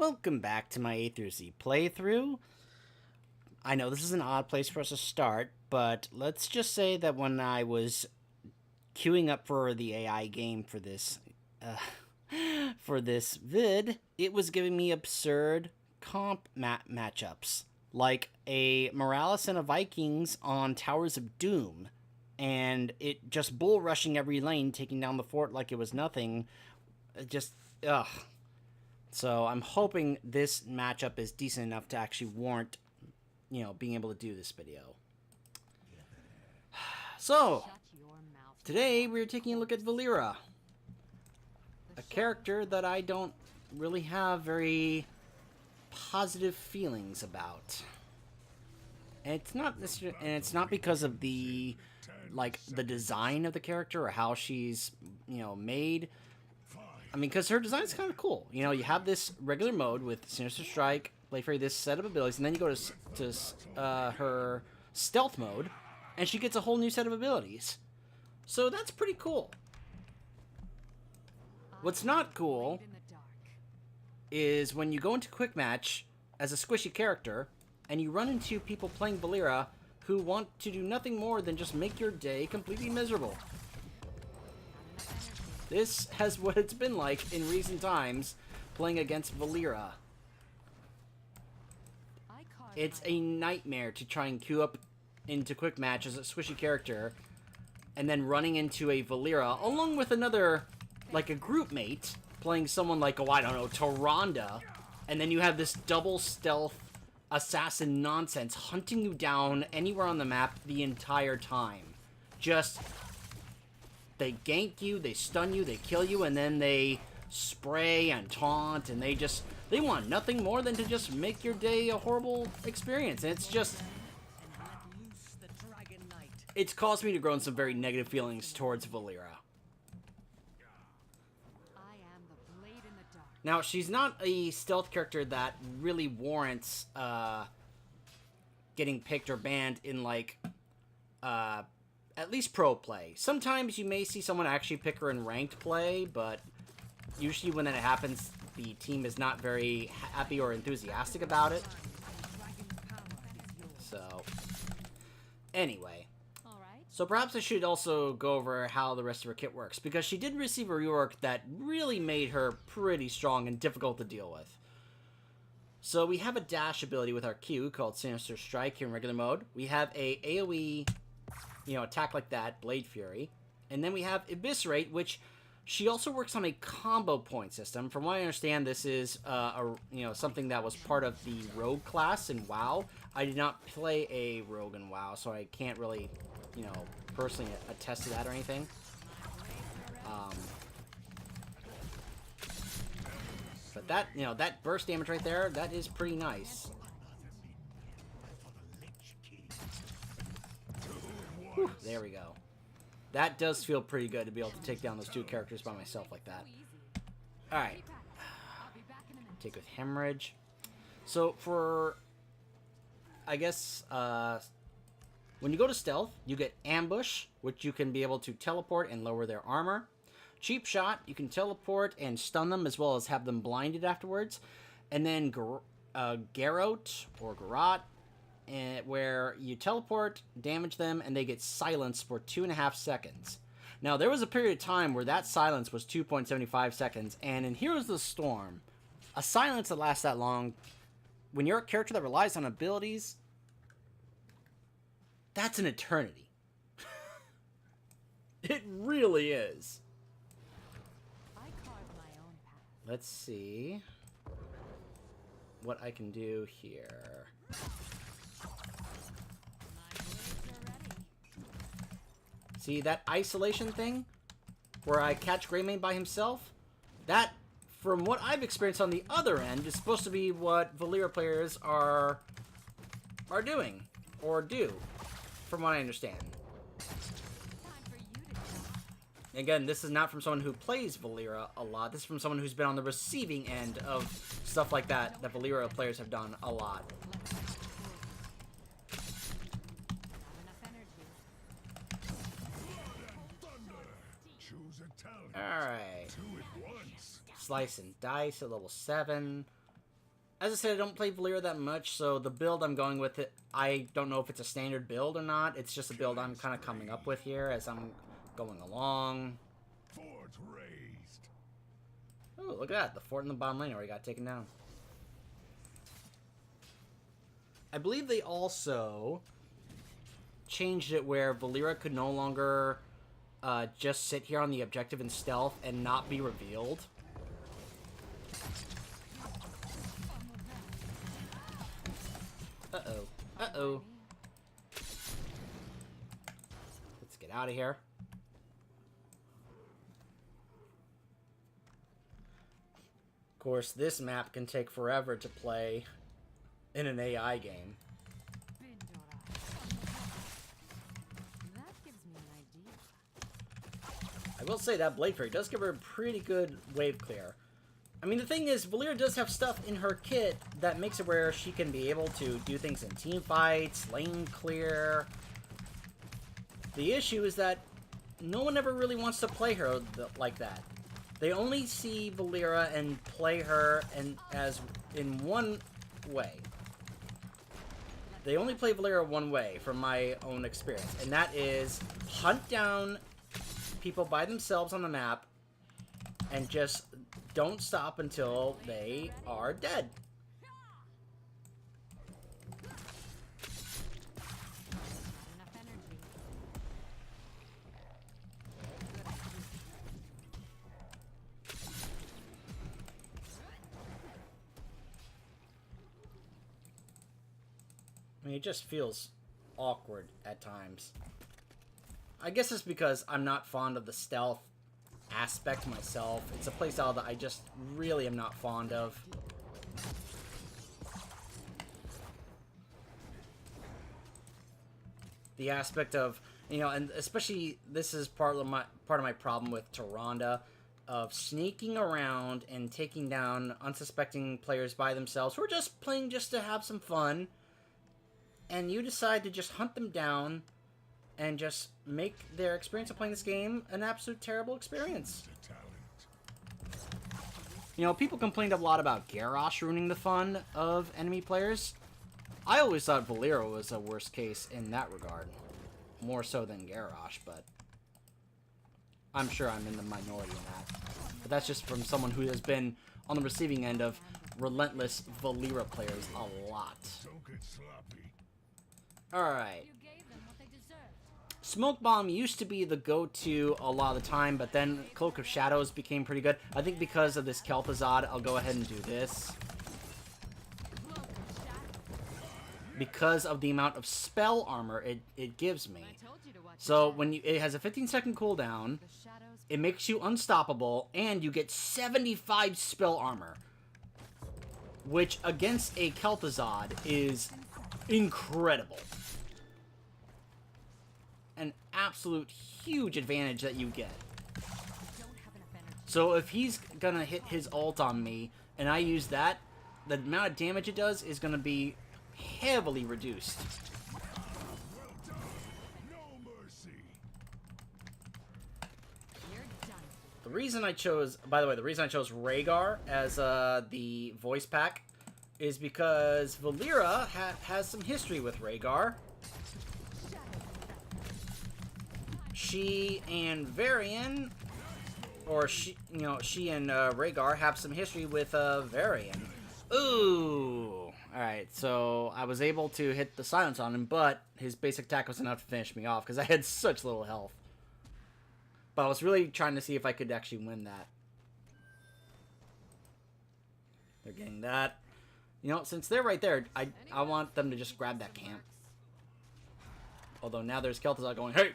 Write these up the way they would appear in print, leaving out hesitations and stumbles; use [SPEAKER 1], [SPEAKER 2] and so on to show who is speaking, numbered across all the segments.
[SPEAKER 1] Welcome back to my A through Z playthrough. I know this is an odd place for us to start, but let's just say that when I was queuing up for the AI game for this vid, it was giving me absurd comp matchups, like a Morales and a Vikings on Towers of Doom, and it just bull rushing every lane, taking down the fort like it was nothing. Just ugh. So I'm hoping this matchup is decent enough to actually warrant, being able to do this video. So, today we're taking a look at Valeera, a character that I don't really have very positive feelings about. And it's not because of the design of the character or how she's, made. I mean, because her design is kind of cool. You have this regular mode with Sinister Strike, Blade Fury, this set of abilities, and then you go to her stealth mode, and she gets a whole new set of abilities. So that's pretty cool. What's not cool is when you go into Quick Match as a squishy character, and you run into people playing Valeera who want to do nothing more than just make your day completely miserable. This has what it's been like in recent times playing against Valeera. It's a nightmare to try and queue up into Quick Match as a squishy character and then running into a Valeera along with another, like a group mate, playing someone like, Tyrande, and then you have this double stealth assassin nonsense hunting you down anywhere on the map the entire time. Just... they gank you, they stun you, they kill you, and then they spray and taunt, and they want nothing more than to just make your day a horrible experience. And it's caused me to grow in some very negative feelings towards Valeera. Now, she's not a stealth character that really warrants getting picked or banned in, at least pro play. Sometimes you may see someone actually pick her in ranked play, but usually when that happens, the team is not very happy or enthusiastic about it. So, anyway. So perhaps I should also go over how the rest of her kit works, because she did receive a rework that really made her pretty strong and difficult to deal with. So we have a dash ability with our Q called Sinister Strike here in regular mode. We have a AoE attack like that, Blade Fury. And then we have Eviscerate, which she also works on a combo point system. From what I understand, this is something that was part of the Rogue class in WoW. I did not play a Rogue in WoW, so I can't really, personally attest to that or anything. But that, that burst damage right there, that is pretty nice. Whew, there we go. That does feel pretty good to be able to take down those two characters by myself like that. Alright. Take with Hemorrhage. So for... I guess, when you go to Stealth, you get Ambush, which you can be able to teleport and lower their armor. Cheap Shot, you can teleport and stun them as well as have them blinded afterwards. And then Garrote or Garrote, where you teleport, damage them, and they get silenced for 2.5 seconds. Now, there was a period of time where that silence was 2.75 seconds, and in Heroes of the Storm, a silence that lasts that long, when you're a character that relies on abilities, that's an eternity. It really is. Let's see what I can do here. See, that isolation thing, where I catch Greymane by himself, that, from what I've experienced on the other end, is supposed to be what Valeera players are doing, or do, from what I understand. Again, this is not from someone who plays Valeera a lot. This is from someone who's been on the receiving end of stuff like that Valeera players have done a lot. Alright. Slice and Dice at level 7. As I said, I don't play Valeera that much, so the build I'm going with it, I don't know if it's a standard build or not. It's just a build I'm kind of coming up with here as I'm going along.
[SPEAKER 2] Fort raised.
[SPEAKER 1] Oh, look at that. The fort in the bottom lane already got taken down. I believe they also changed it where Valeera could no longer just sit here on the objective in stealth and not be revealed. Uh-oh. Uh-oh. Let's get out of here. Of course, this map can take forever to play in an AI game. I will say that Blade Fairy does give her a pretty good wave clear. I mean, the thing is, Valeera does have stuff in her kit that makes it where she can be able to do things in team fights, lane clear. The issue is that no one ever really wants to play her like that. They only see Valeera and play her as in one way. They only play Valeera one way, from my own experience, and that is hunt down people by themselves on the map and just don't stop until they are dead. I mean, it just feels awkward at times. I guess it's because I'm not fond of the stealth aspect myself. It's a playstyle that I just really am not fond of. The aspect of, you know, and especially this is part of my problem with Tyrande, of sneaking around and taking down unsuspecting players by themselves who are just playing just to have some fun, and you decide to just hunt them down and just make their experience of playing this game an absolute terrible experience. You know, people complained a lot about Garrosh ruining the fun of enemy players. I always thought Valeera was a worst case in that regard. More so than Garrosh, but I'm sure I'm in the minority in that. But that's just from someone who has been on the receiving end of relentless Valeera players a lot. Alright. Smoke Bomb used to be the go-to a lot of the time, but then Cloak of Shadows became pretty good. I think because of this Kel'Thuzad, I'll go ahead and do this. Because of the amount of spell armor it gives me. So when it has a 15-second cooldown, it makes you unstoppable, and you get 75 spell armor. Which, against a Kel'Thuzad, is incredible. An absolute huge advantage that you get. So if he's gonna hit his ult on me and I use that, the amount of damage it does is gonna be heavily reduced. The reason I chose, by the way, the reason I chose Rhaegar as the voice pack is because Valeera has some history with Rhaegar. She and Varian, or she and Rhaegar have some history with Varian. Ooh! Alright, so I was able to hit the silence on him, but his basic attack was enough to finish me off because I had such little health. But I was really trying to see if I could actually win that. They're getting that. You know, since they're right there, I want them to just grab that camp. Although now there's Kel'Thuzad going, hey!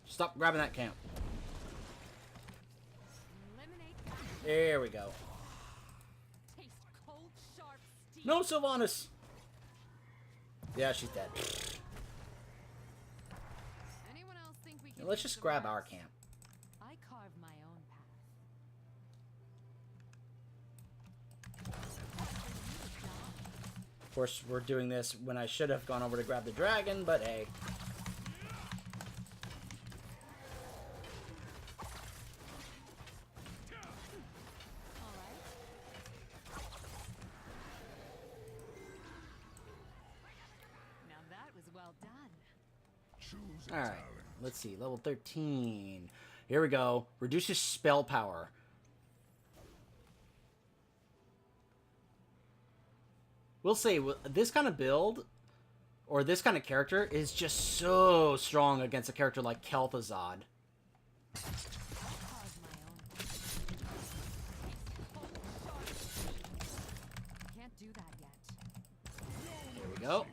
[SPEAKER 1] Stop grabbing that camp. There we go. No, Sylvanas! Yeah, she's dead. Yeah, let's just grab our camp.
[SPEAKER 3] I carve my own path.
[SPEAKER 1] Of course, we're doing this when I should have gone over to grab the dragon, but hey.
[SPEAKER 2] Choose a
[SPEAKER 1] Alright,
[SPEAKER 2] talent.
[SPEAKER 1] let's see. Level 13. Here we go. Reduces spell power. We'll say, this kind of build, or this kind of character, is just so strong against a character like Kel'Thuzad.
[SPEAKER 3] I'll carve my own. Can't do that yet.
[SPEAKER 1] Here we go.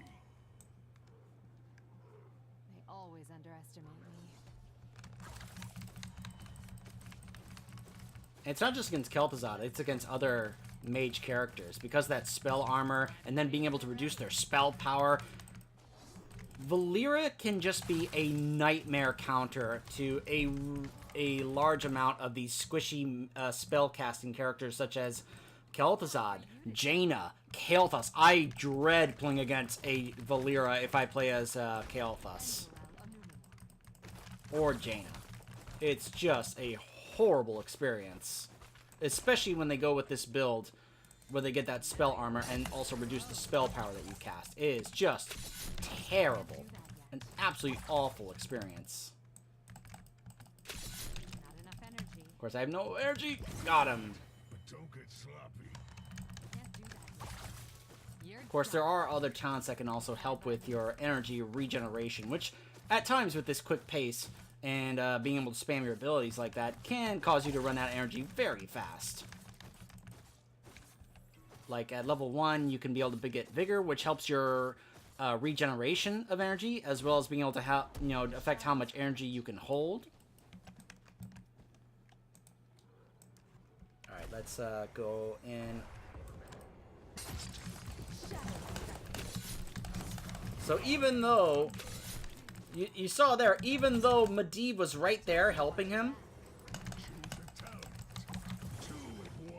[SPEAKER 3] They always underestimate me.
[SPEAKER 1] And it's not just against Kel'Thuzad, it's against other mage characters. Because of that spell armor, and then being able to reduce their spell power, Valeera can just be a nightmare counter to a large amount of these squishy spell-casting characters such as Kel'Thuzad, Jaina, Kael'thas. I dread playing against a Valeera if I play as Kael'thas. Or Jaina. It's just a horrible experience. Especially when they go with this build where they get that spell armor and also reduce the spell power that you cast. It is just terrible. An absolutely awful experience.
[SPEAKER 3] Not enough energy.
[SPEAKER 1] Of course, I have no energy. Got him.
[SPEAKER 2] But don't get sloppy.
[SPEAKER 3] Can't do that yet. You're
[SPEAKER 1] Of course, there are other talents that can also help with your energy regeneration, which at times with this quick pace and being able to spam your abilities like that can cause you to run out of energy very fast. Like at level 1, you can be able to get Vigor, which helps your regeneration of energy, as well as being able to affect how much energy you can hold. Alright, let's go in. So even though, you saw there, even though Medivh was right there helping him,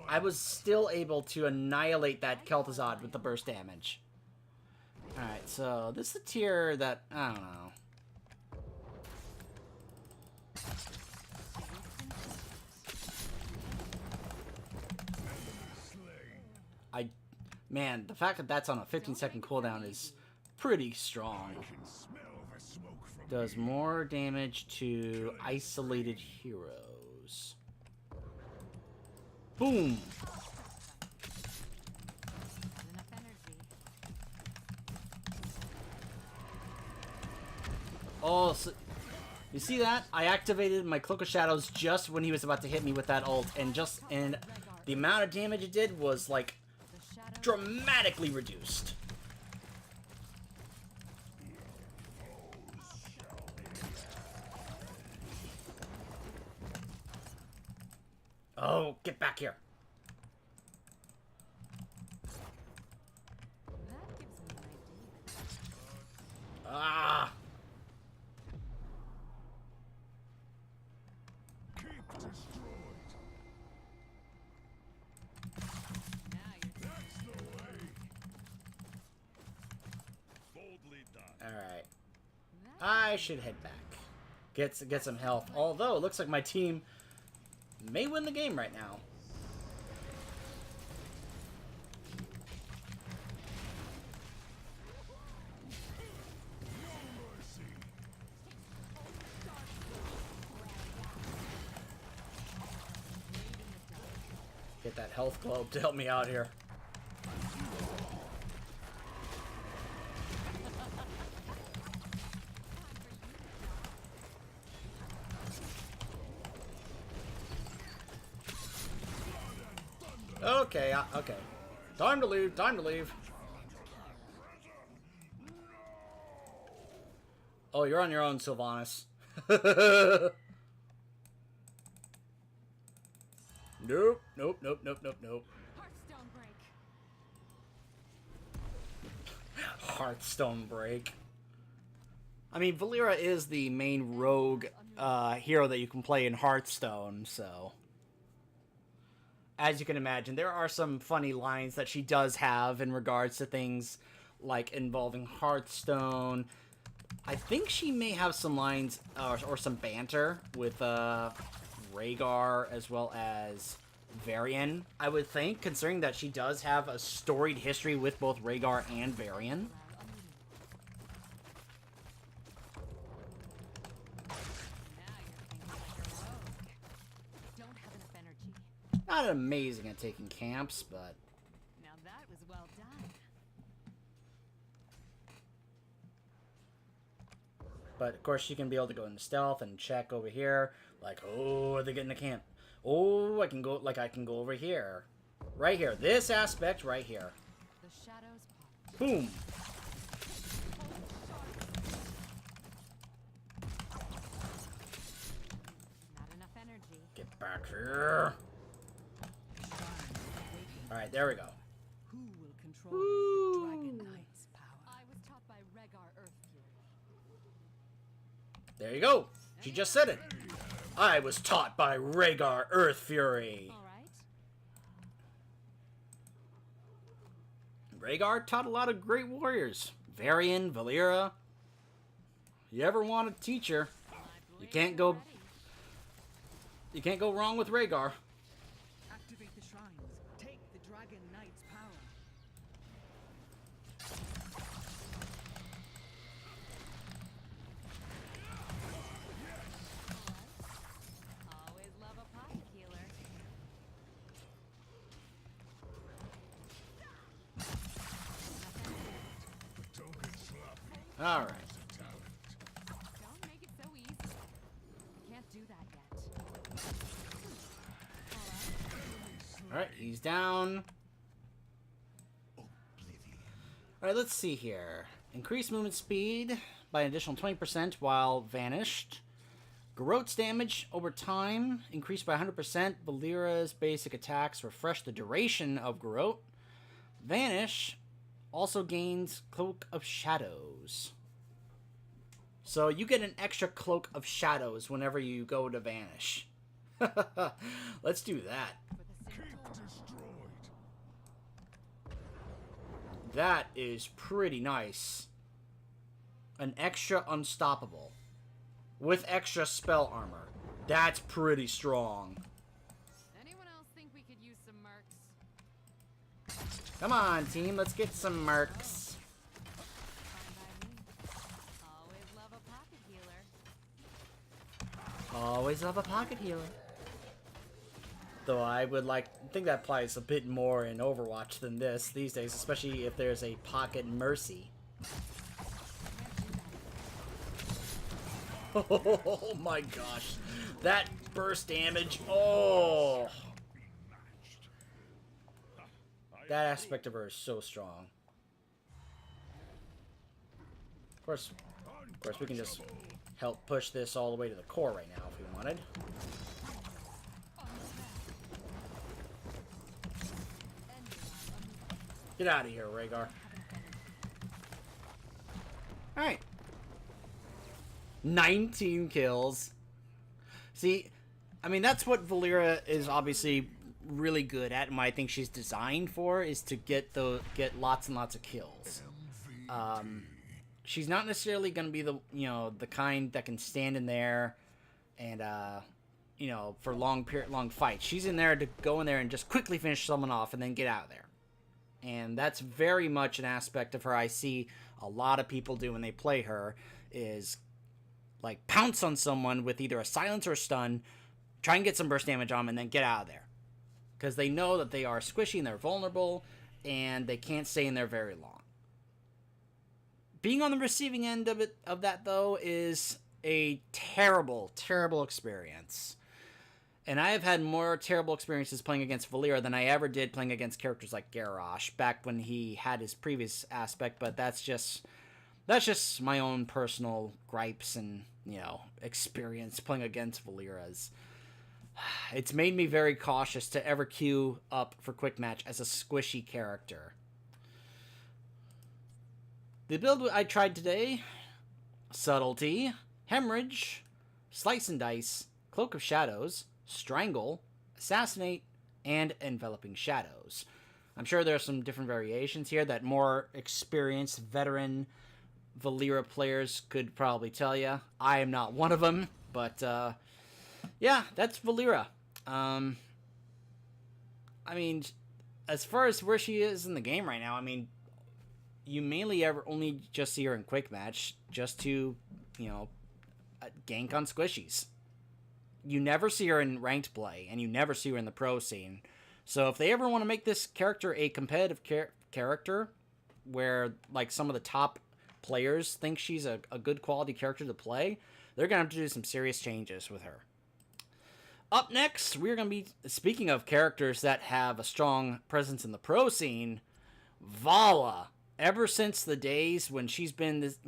[SPEAKER 1] I was still able to annihilate that Kel'Thuzad with the burst damage. Alright, so this is a tier that, I don't know. Man, the fact that that's on a 15-second cooldown is pretty strong. Does more damage to isolated heroes. Boom!
[SPEAKER 3] not enough energy.
[SPEAKER 1] Oh, so, you see that? I activated my Cloak of Shadows just when he was about to hit me with that ult, and the amount of damage it did was like
[SPEAKER 3] The shadow
[SPEAKER 1] dramatically reduced. Oh, get back here.
[SPEAKER 3] that gives me an idea.
[SPEAKER 1] Ah!
[SPEAKER 2] Keep destroyed.
[SPEAKER 3] Now you're
[SPEAKER 2] That's the way. Boldly done.
[SPEAKER 1] Alright. I should head back. Get some health. Although, it looks like my team may win the game right now. Get that health globe to help me out here. Okay, okay. Time to leave, time to leave. Oh, you're on your own, Sylvanas. Nope, nope, nope, nope, nope, nope.
[SPEAKER 3] Hearthstone break.
[SPEAKER 1] Hearthstone break. I mean, Valeera is the main rogue hero that you can play in Hearthstone, so... As you can imagine, there are some funny lines that she does have in regards to things like involving Hearthstone. I think she may have some lines or some banter with Rhaegar as well as Varian, I would think, considering that she does have a storied history with both Rhaegar and Varian. Not amazing at taking camps, but
[SPEAKER 3] Now that was well done.
[SPEAKER 1] of course she can be able to go into stealth and check over here. Like, oh, are they getting a camp? Oh, I can go over here. Right here. This aspect right here.
[SPEAKER 3] The shadows part.
[SPEAKER 1] Boom.
[SPEAKER 3] Not enough energy.
[SPEAKER 1] Get back here. Alright, there we go.
[SPEAKER 4] Who will control
[SPEAKER 1] Woo.
[SPEAKER 4] the Dragon Knight's power?
[SPEAKER 3] I was taught by Rhaegar Earthfury.
[SPEAKER 1] There you go. She just said it. I was taught by Rhaegar Earthfury.
[SPEAKER 3] All right.
[SPEAKER 1] Rhaegar taught a lot of great warriors. Varian, Valeera. You ever want a teacher, you can't go wrong with Rhaegar.
[SPEAKER 4] Activate the shrines. Take the Dragon Knight's power.
[SPEAKER 3] Always love a pocket healer.
[SPEAKER 2] Don't get sloppy.
[SPEAKER 1] Alright.
[SPEAKER 2] It's a talent.
[SPEAKER 3] Don't make it so easy. Can't do that yet.
[SPEAKER 1] Alright, he's down. Alright, let's see here. Increased movement speed by an additional 20% while vanished. Garrote's damage over time increased by 100%. Valeera's basic attacks refresh the duration of Garrote. Vanish also gains Cloak of Shadows. So you get an extra Cloak of Shadows whenever you go to Vanish. Let's do that.
[SPEAKER 3] With a single
[SPEAKER 2] Keep destroyed.
[SPEAKER 1] That is pretty nice. An extra Unstoppable. With extra spell armor. That's pretty strong.
[SPEAKER 3] Anyone else think we could use some mercs?
[SPEAKER 1] Come on, team. Let's get some mercs.
[SPEAKER 3] Fine by me. Always love a pocket healer.
[SPEAKER 1] Always love a pocket healer. Though I think that applies a bit more in Overwatch than this these days, especially if there's a pocket mercy. Oh my gosh. That burst damage. Oh. That aspect of her is so strong. Of course, we can just help push this all the way to the core right now if we wanted. Get out of here, Rhaegar. Alright. 19 kills. See, I mean, that's what Valeera is obviously really good at, and what I think she's designed for is to get lots and lots of kills. She's not necessarily going to be the kind that can stand in there and for long fights. She's in there to go in there and just quickly finish someone off and then get out of there. And that's very much an aspect of her I see a lot of people do when they play her, is like pounce on someone with either a silence or a stun, try and get some burst damage on them, and then get out of there. Because they know that they are squishy and they're vulnerable, and they can't stay in there very long. Being on the receiving end of that, though, is a terrible, terrible experience. And I have had more terrible experiences playing against Valeera than I ever did playing against characters like Garrosh back when he had his previous aspect, but that's just my own personal gripes and, experience playing against Valeera's. It's made me very cautious to ever queue up for quick match as a squishy character. The build I tried today: Subtlety, Hemorrhage, Slice and Dice, Cloak of Shadows, Strangle, Assassinate, and Enveloping Shadows. I'm sure there are some different variations here that more experienced veteran Valeera players could probably tell you. I am not one of them, but yeah, that's Valeera. I mean, as far as where she is in the game right now, I mean, you mainly only just see her in quick match just to, gank on squishies. you never see her in ranked play, and you never see her in the pro scene. So if they ever want to make this character a competitive character, where like some of the top players think she's a good quality character to play, they're going to have to do some serious changes with her. Up next, we're going to be, speaking of characters that have a strong presence in the pro scene, Vala. Ever since the days when she's been this,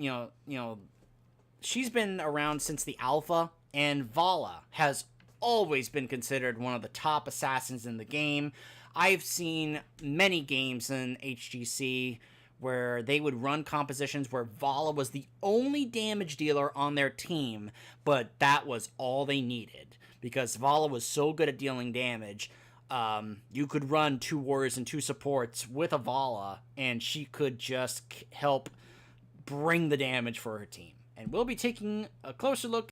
[SPEAKER 1] she's been around since the alpha, and Vala has always been considered one of the top assassins in the game. I've seen many games in HGC where they would run compositions where Vala was the only damage dealer on their team, but that was all they needed because Vala was so good at dealing damage. You could run 2 warriors and 2 supports with a Vala, and she could just help bring the damage for her team. And we'll be taking a closer look